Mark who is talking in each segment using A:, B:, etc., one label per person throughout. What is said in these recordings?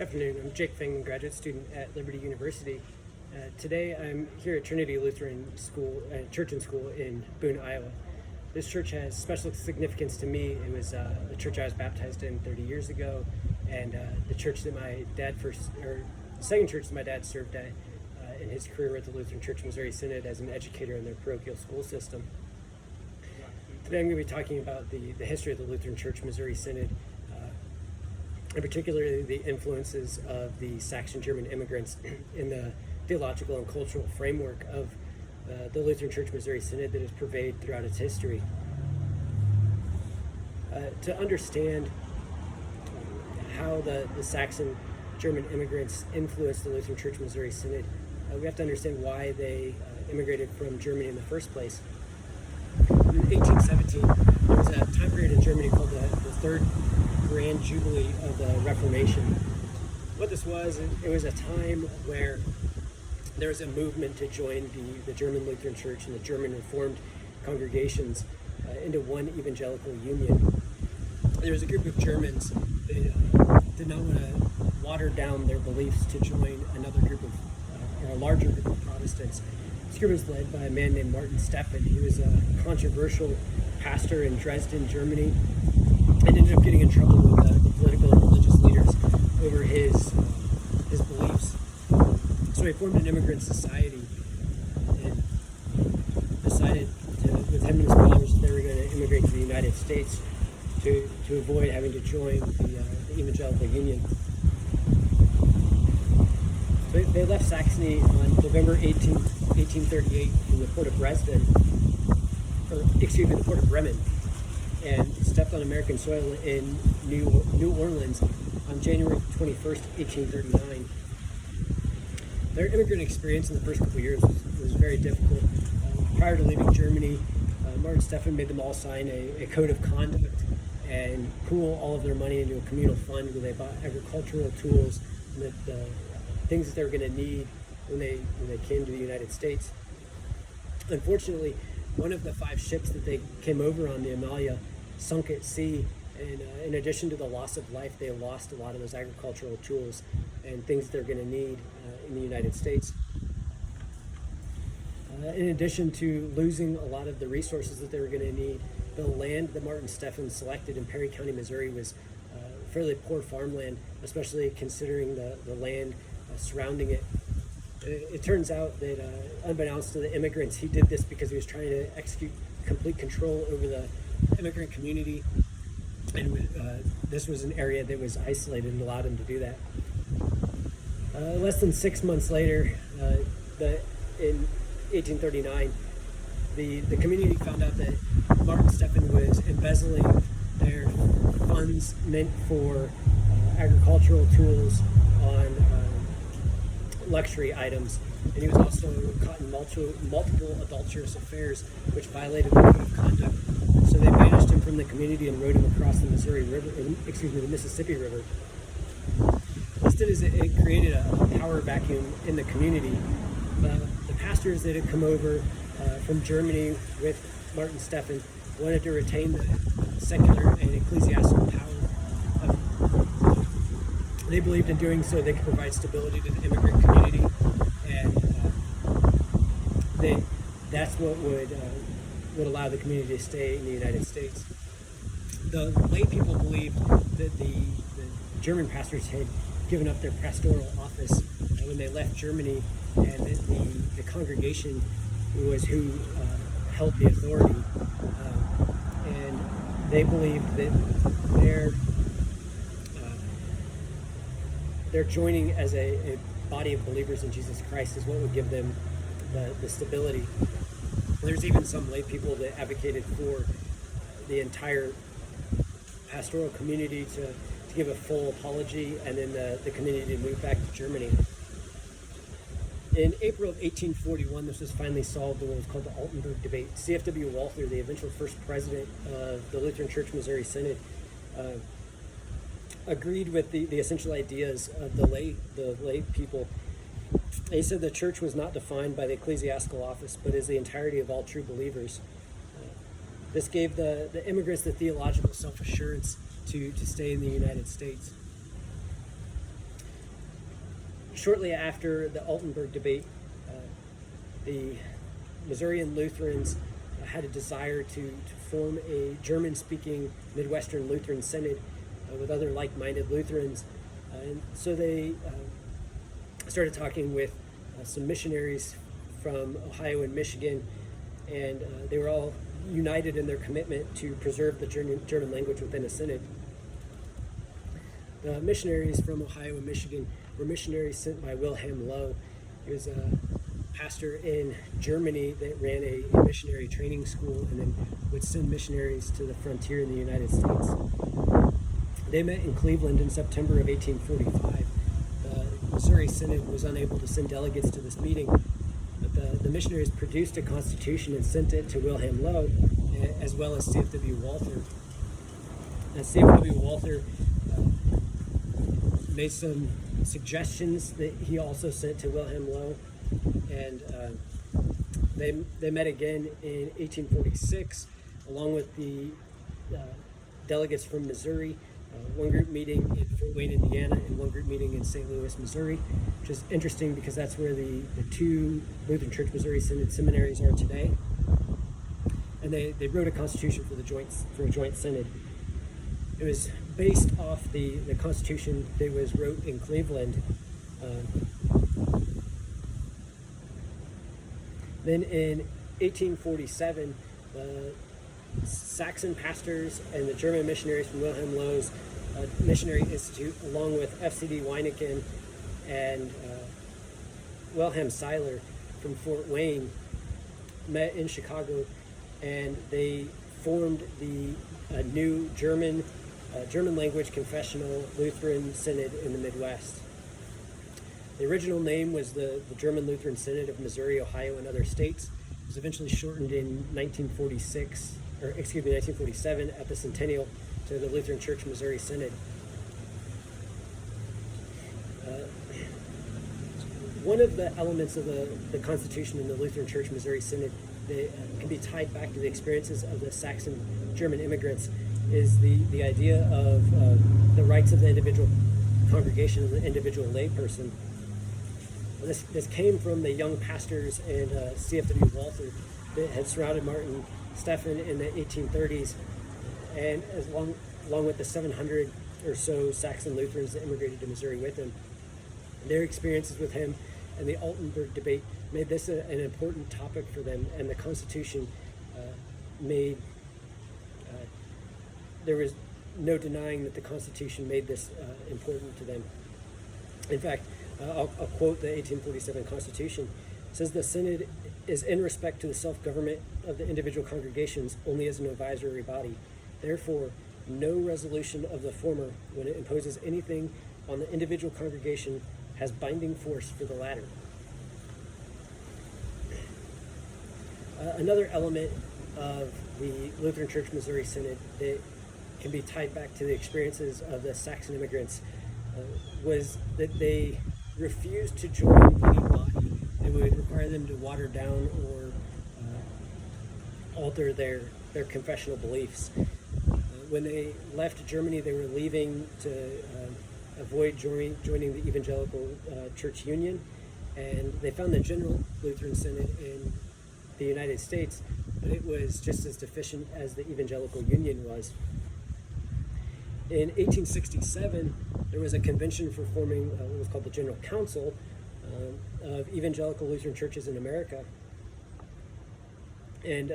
A: Afternoon. I'm Jake Fingman, graduate student at Liberty University. Today I'm here at Trinity Lutheran School, Church and School in Boone, Iowa. This church has special significance to me. It was the church I was baptized in 30 years ago, and the church that my dad the second church that my dad served at in his career at the Lutheran Church Missouri Synod as an educator in their parochial school system. Today I'm going to be talking about the history of the Lutheran Church Missouri Synod, and particularly the influences of the Saxon German immigrants in the theological and cultural framework of the Lutheran Church Missouri Synod that has pervaded throughout its history. To understand how the Saxon German immigrants influenced the Lutheran Church Missouri Synod, we have to understand why they immigrated from Germany in the first place. In 1817, there was a time period in Germany called the Third Grand Jubilee of the Reformation. What this was, it was a time where there was a movement to join the German Lutheran Church and the German Reformed congregations into one evangelical union. There was a group of Germans that did not want to water down their beliefs to join another group of, or a larger group of Protestants. This group was led by a man named Martin Stephan. He was a controversial pastor in Dresden, Germany, and ended up getting in trouble with the political and religious leaders over his beliefs. So he formed an immigrant society and decided with him and his followers, they were going to immigrate to the United States to avoid having to join the Evangelical Union. So they left Saxony on November 18th, 1838 from the port of Dresden, the port of Bremen, and stepped on American soil in New Orleans on January 21st, 1839. Their immigrant experience in the first couple of years was very difficult. Prior to leaving Germany, Martin Stephan made them all sign a code of conduct and pool all of their money into a communal fund where they bought agricultural tools and the things that they were going to need when they came to the United States. Unfortunately, one of the 5 ships that they came over on, the Amalia, sunk at sea, and in addition to the loss of life, they lost a lot of those agricultural tools and things that they're going to need in the United States. In addition to losing a lot of the resources that they were going to need, the land that Martin Stephan selected in Perry County, Missouri was fairly poor farmland, especially considering the land surrounding it. It turns out that, unbeknownst to the immigrants, he did this because he was trying to execute complete control over the immigrant community, and this was an area that was isolated and allowed him to do that. Less than 6 months later, in 1839, the community found out that Martin Stephan was embezzling their funds meant for agricultural tools on luxury items, and he was also caught in multiple adulterous affairs, which violated the code of conduct. So they banished him from the community and rowed him across the the Mississippi River. This did is it created a power vacuum in the community. The pastors that had come over from Germany with Martin Stephan wanted to retain the secular and ecclesiastical power. They believed in doing so they could provide stability to the immigrant community, and that's what would allow the community to stay in the United States. The lay people believed that the German pastors had given up their pastoral office when they left Germany, and that the congregation was who held the authority, and they believed that their joining as a body of believers in Jesus Christ is what would give them the stability. There's even some lay people that advocated for the entire pastoral community to give a full apology, and then the community to move back to Germany. In April of 1841, this was finally solved in what was called the Altenburg debate. C.F.W. Walther, the eventual first president of the Lutheran Church Missouri Synod, agreed with the essential ideas of the lay people. He said the church was not defined by the ecclesiastical office, but as the entirety of all true believers. This gave the immigrants the theological self-assurance to stay in the United States. Shortly after the Altenburg debate, the Missourian Lutherans had a desire to form a German-speaking Midwestern Lutheran Synod with other like-minded Lutherans. And so they started talking with some missionaries from Ohio and Michigan, and they were all united in their commitment to preserve the German language within a synod. The missionaries from Ohio and Michigan were missionaries sent by Wilhelm Loh. He was a pastor in Germany that ran a missionary training school and then would send missionaries to the frontier in the United States. They met in Cleveland in September of 1845. The Missouri Synod was unable to send delegates to this meeting, but the missionaries produced a constitution and sent it to Wilhelm Loh, as well as C.F.W. Walther. And C.F.W. Walther made some suggestions that he also sent to Wilhelm Loh, and they met again in 1846, along with the delegates from Missouri. One group meeting in Fort Wayne, Indiana, and one group meeting in St. Louis, Missouri, which is interesting because that's where the two Lutheran Church Missouri Synod seminaries are today. And they wrote a constitution for a joint synod. It was based off the constitution that was wrote in Cleveland. Then in 1847, the Saxon pastors and the German missionaries from Wilhelm Loh's Missionary Institute, along with F.C.D. Weineken and Wilhelm Seiler from Fort Wayne, met in Chicago, and they formed the new German language confessional Lutheran Synod in the Midwest. The original name was the German Lutheran Synod of Missouri, Ohio, and other states. It was eventually shortened in 1947 at the centennial to the Lutheran Church Missouri Synod. One of the elements of the Constitution in the Lutheran Church Missouri Synod that can be tied back to the experiences of the Saxon German immigrants is the idea of the rights of the individual congregation and the individual layperson. This came from the young pastors and C.F.W. Walther that had surrounded Martin Stephan in the 1830s, and along with the 700 or so Saxon Lutherans that immigrated to Missouri with him. Their experiences with him and the Altenburg debate made this an important topic for them, and the Constitution there was no denying that the Constitution made this important to them. In fact, I'll quote the 1847 Constitution. It says, "The Synod is in respect to the self-government of the individual congregations only as an advisory body. Therefore, no resolution of the former, when it imposes anything on the individual congregation, has binding force for the latter." Another element of the Lutheran Church Missouri Synod that can be tied back to the experiences of the Saxon immigrants was that they refused to join any body that would require them to water down or alter their confessional beliefs. When they left Germany, they were leaving to avoid joining the Evangelical Church Union, and they found the General Lutheran Synod in the United States, but it was just as deficient as the Evangelical Union was. In 1867, there was a convention for forming what was called the General Council of Evangelical Lutheran Churches in America. And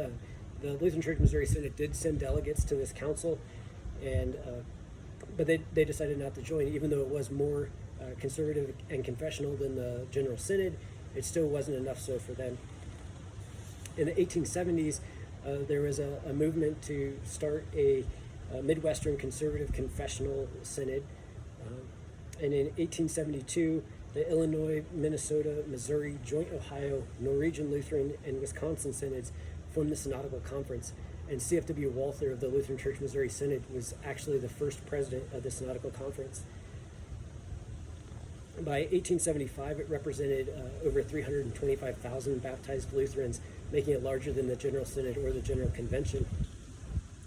A: the Lutheran Church Missouri Synod did send delegates to this council, and but they decided not to join, even though it was more conservative and confessional than the General Synod. It still wasn't enough so for them. In the 1870s, there was a movement to start a Midwestern Conservative Confessional Synod. And in 1872, the Illinois, Minnesota, Missouri, Joint Ohio, Norwegian Lutheran, and Wisconsin Synods formed the Synodical Conference. And C.F.W. Walther of the Lutheran Church Missouri Synod was actually the first president of the Synodical Conference. By 1875, it represented over 325,000 baptized Lutherans, making it larger than the General Synod or the General Convention,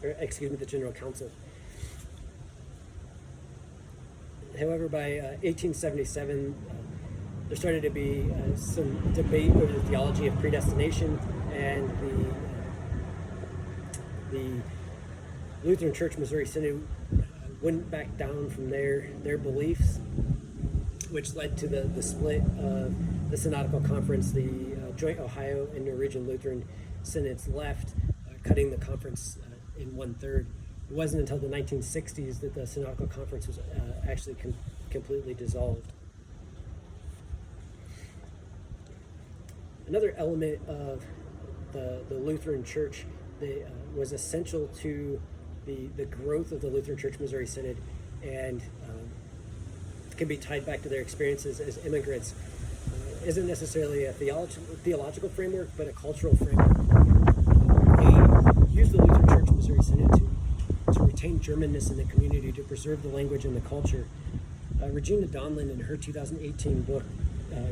A: the General Council. However, by 1877, there started to be some debate over the theology of predestination, and the Lutheran Church Missouri Synod wouldn't back down from their beliefs, which led to the split of the Synodical Conference. The joint Ohio and Norwegian Lutheran Synods left, cutting the conference in 1/3. It wasn't until the 1960s that the Synodical Conference was actually completely dissolved. Another element of the Lutheran Church that was essential to the growth of the Lutheran Church Missouri Synod, and can be tied back to their experiences as immigrants, isn't necessarily a theological framework, but a cultural framework. They used the Lutheran Church Missouri Synod to retain Germanness in the community, to preserve the language and the culture. Regina Donlin, in her 2018 book,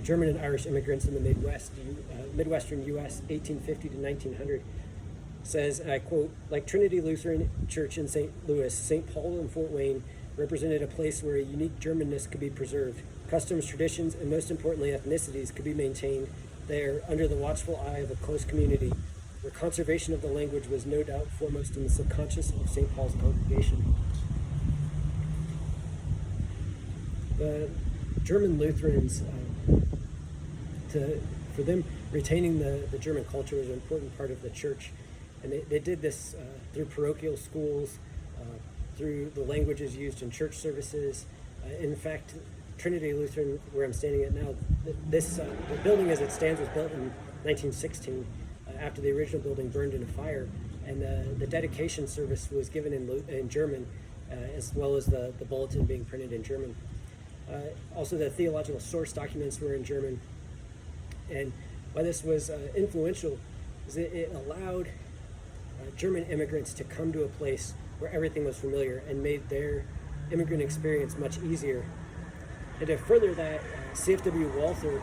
A: German and Irish Immigrants in the Midwestern U.S., 1850 to 1900, says, and I quote, "Like Trinity Lutheran Church in St. Louis, St. Paul and Fort Wayne represented a place where a unique Germanness could be preserved. Customs, traditions, and most importantly, ethnicities could be maintained there under the watchful eye of a close community, where conservation of the language was no doubt foremost in the subconscious of St. Paul's congregation." The German Lutherans, for them, retaining the German culture was an important part of the church. And they did this through parochial schools, through the languages used in church services. In fact, Trinity Lutheran, where I'm standing at now, the building as it stands was built in 1916, after the original building burned in a fire. And the dedication service was given in German, as well as the bulletin being printed in German. Also, the theological source documents were in German. And why this was influential is it allowed German immigrants to come to a place where everything was familiar and made their immigrant experience much easier. And to further that, CFW Walther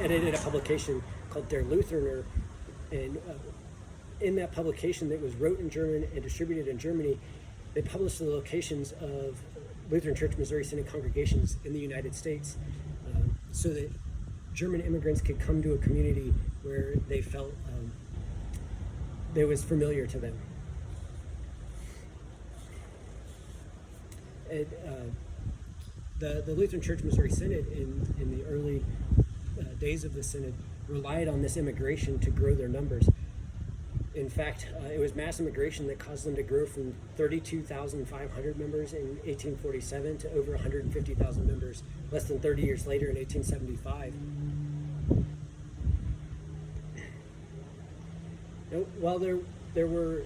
A: edited a publication called Der Lutherer, and in that publication that was wrote in German and distributed in Germany, they published the locations of Lutheran Church Missouri Synod congregations in the United States, so that German immigrants could come to a community where they felt that was familiar to them. And, the Lutheran Church Missouri Synod in the early days of the Synod relied on this immigration to grow their numbers. In fact, it was mass immigration that caused them to grow from 32,500 members in 1847 to over 150,000 members less than 30 years later in 1875. Now, while there were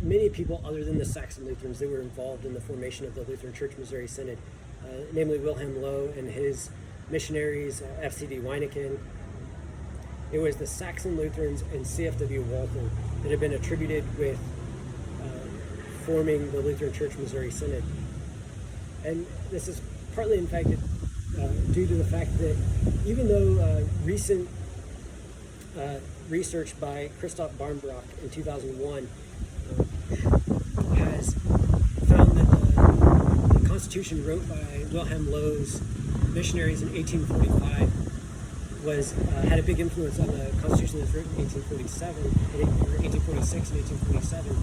A: many people other than the Saxon Lutherans that were involved in the formation of the Lutheran Church Missouri Synod, namely Wilhelm Loh and his missionaries, FCD Weineken, it was the Saxon Lutherans and CFW Walther that have been attributed with forming the Lutheran Church Missouri Synod. And this is partly, in fact, due to the fact that even though recent research by Christoph Barmbrock in 2001 has found that the Constitution wrote by Wilhelm Loh's missionaries in 1845 had a big influence on the Constitution that was written in 1846 and 1847.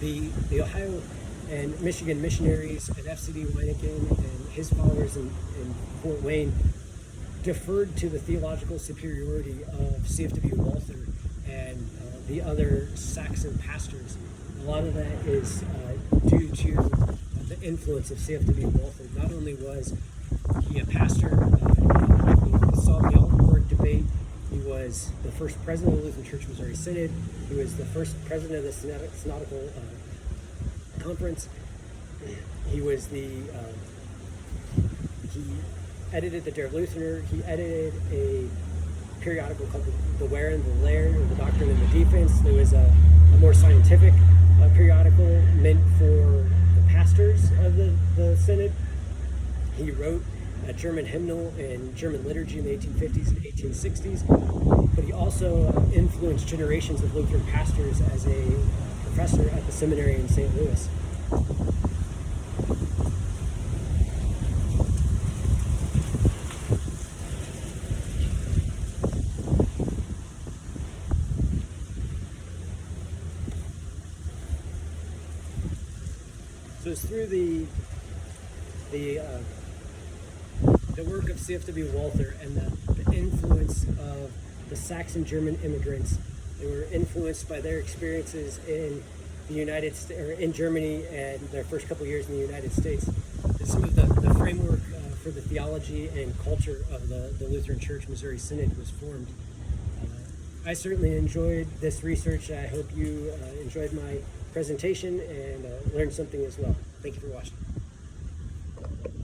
A: The Ohio and Michigan missionaries and FCD Weineken and his followers in Fort Wayne deferred to the theological superiority of CFW Walther and the other Saxon pastors. A lot of that is due to the influence of CFW Walther. Not only was he a pastor, he saw the Altenburg debate, he was the first president of the Lutheran Church Missouri Synod, he was the first president of the Synodical Conference, he was he edited the Der Lutherer, he edited a periodical called the Where and the Lair, or the Doctrine and the Defense. There was a more scientific periodical meant for the pastors of the Synod. He wrote a German hymnal and German liturgy in the 1850s and 1860s, but he also influenced generations of Lutheran pastors as a professor at the seminary in St. Louis. So it's through the work of C.F.W. Walther and the influence of the Saxon German immigrants. They were influenced by their experiences in the United States, or in Germany, and their first couple years in the United States. Some of the framework for the theology and culture of the Lutheran Church Missouri Synod was formed. I certainly enjoyed this research. I hope you enjoyed my presentation and learned something as well. Thank you for watching.